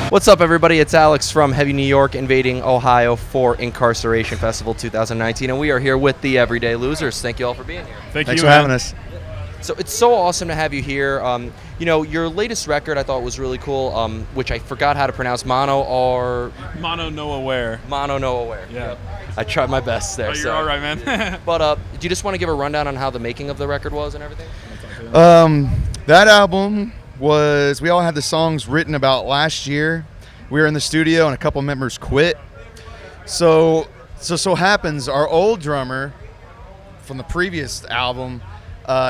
What's up, everybody? It's Alex from Heavy New York, invading Ohio for Inkcarceration Festival 2019, and we are here with the Everyday Losers. Thank you all for being here. Thanks for having us. So it's so awesome to have you here. Your latest record I thought was really cool, which I forgot how to pronounce. Mono No Aware. Mono No Aware. Yeah. Yep. I tried my best there. Oh, you're all right, man. But do you just want to give a rundown on how the making of the record was and everything? That album was, we all had the songs written about last year. We were in the studio and a couple members quit. So happens our old drummer from the previous album,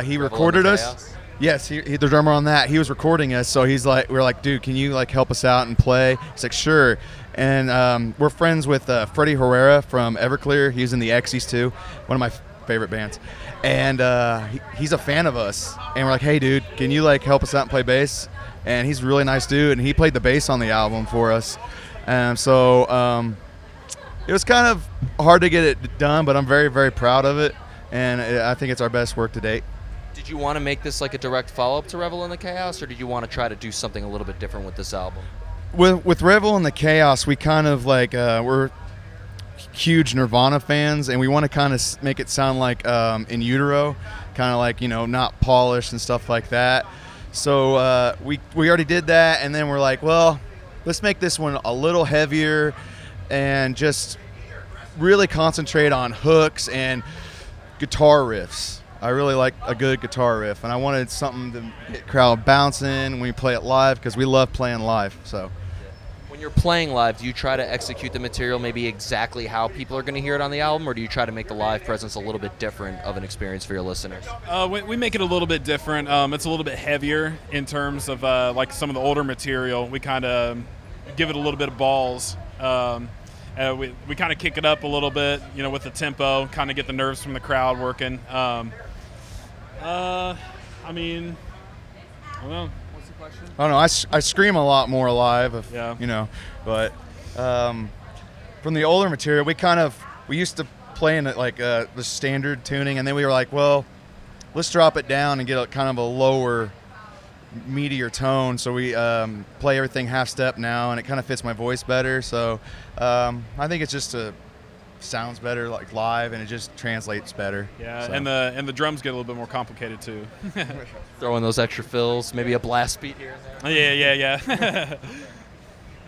he recorded us. Yes, he the drummer on that. He was recording us, so he's like, we're like, dude, can you like help us out and play? He's like, sure. And we're friends with Freddie Herrera from Everclear. He's in the X's too, one of my favorite bands. And he's a fan of us. And we're like, hey, dude, can you like help us out and play bass? And he's a really nice dude, and he played the bass on the album for us. And so it was kind of hard to get it done, but I'm very, very proud of it. And I think it's our best work to date. Did you want to make this like a direct follow-up to Revel in the Chaos, or did you want to try to do something a little bit different with this album? With Revel in the Chaos, we kind of like, we're huge Nirvana fans, and we want to kind of make it sound like In Utero, kind of like, not polished and stuff like that. So we already did that, and then we're like, well, let's make this one a little heavier and just really concentrate on hooks and guitar riffs. I really like a good guitar riff, and I wanted something to get crowd bouncing when we play it live, because we love playing live. So when you're playing live, do you try to execute the material maybe exactly how people are going to hear it on the album, or do you try to make the live presence a little bit different of an experience for your listeners? We make it a little bit different. It's a little bit heavier in terms of like some of the older material. We kind of give it a little bit of balls. We kind of kick it up a little bit, with the tempo, kind of get the nerves from the crowd working. I don't know. What's the question? I don't know. I scream a lot more live, but from the older material, we used to play in it like the standard tuning, and then we were like, well, let's drop it down and get a kind of a lower, meatier tone. So we play everything half step now, and it kind of fits my voice better. So I think it's just sounds better like live, and it just translates better. Yeah, so. and the drums get a little bit more complicated too. Throw in those extra fills, maybe a blast beat here and there. Yeah.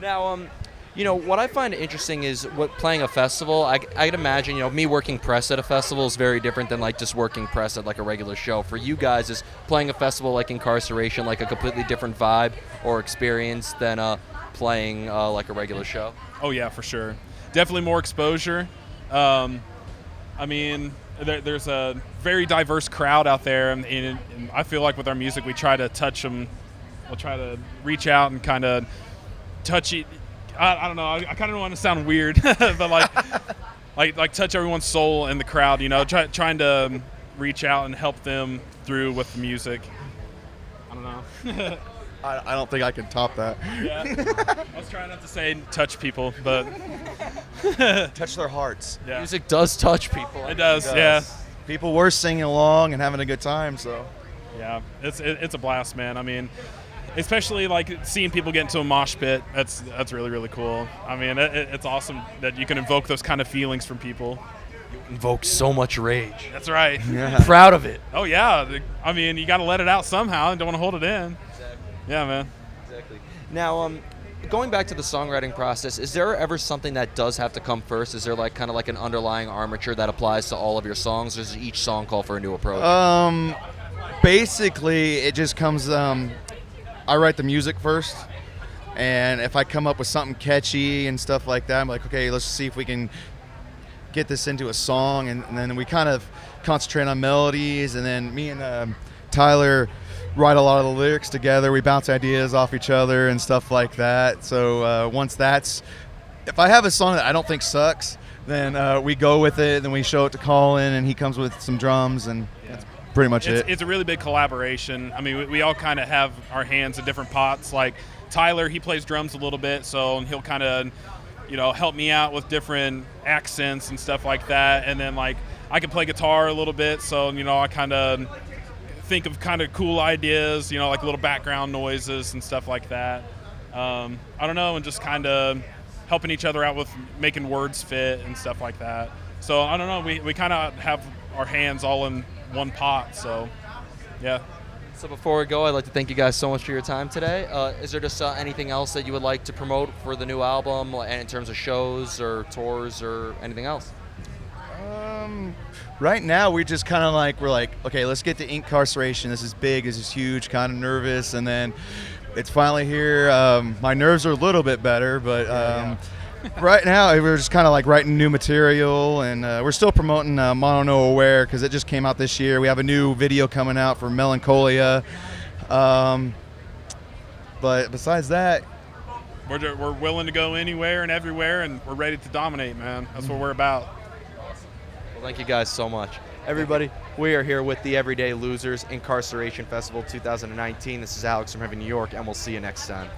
Now, what I find interesting is playing a festival. I'd imagine, me working press at a festival is very different than like just working press at like a regular show. For you guys, is playing a festival like Inkcarceration like a completely different vibe or experience than playing like a regular show? Oh yeah, for sure. Definitely more exposure. There's a very diverse crowd out there, and I feel like with our music, we try to touch them. We'll try to reach out and kind of touch it. I don't know. I kind of don't want to sound weird, but like touch everyone's soul in the crowd. Trying to reach out and help them through with the music. I don't know. I don't think I can top that. Yeah. I was trying not to say touch people, but touch their hearts. Yeah. Music does touch people. It does. Yeah. People were singing along and having a good time. So. Yeah, it's a blast, man. Especially like seeing people get into a mosh pit. That's really, really cool. It's awesome that you can invoke those kind of feelings from people. You invoke so much rage. That's right. Yeah. I'm proud of it. Oh yeah. You got to let it out somehow and don't want to hold it in. Exactly. Yeah, man. Exactly. Now, going back to the songwriting process, is there ever something that does have to come first? Is there like kind of like an underlying armature that applies to all of your songs, or does each song call for a new approach? Basically, it just comes. I write the music first, and if I come up with something catchy and stuff like that, I'm like, okay, let's see if we can get this into a song, and then we kind of concentrate on melodies, and then me and Tyler write a lot of the lyrics together. We bounce ideas off each other and stuff like that. So if I have a song that I don't think sucks, then we go with it, then we show it to Colin, and he comes with some drums, and that's pretty much it. It's a really big collaboration. We all kind of have our hands in different pots. Like Tyler, he plays drums a little bit, so he'll kind of, help me out with different accents and stuff like that. And then like I can play guitar a little bit, so I kind of think of kind of cool ideas, like little background noises and stuff like that. I don't know, and just kind of helping each other out with making words fit and stuff like that. So I don't know, we kind of have our hands all in one pot. So yeah. So before we go, I'd like to thank you guys so much for your time today. Is there just anything else that you would like to promote for the new album, in terms of shows or tours or anything else? Right now, we just kind of like, we're like, okay, let's get to Inkcarceration. This is big, this is huge, kind of nervous, and then it's finally here. My nerves are a little bit better, but right now we're just kind of like writing new material, and we're still promoting Mono Aware because it just came out this year. We have a new video coming out for Melancholia. But besides that, We're willing to go anywhere and everywhere, and we're ready to dominate, man. That's what we're about. Well, thank you guys so much. Everybody, we are here with the Everyday Losers Inkcarceration Festival 2019. This is Alex from Heaven, New York, and we'll see you next time.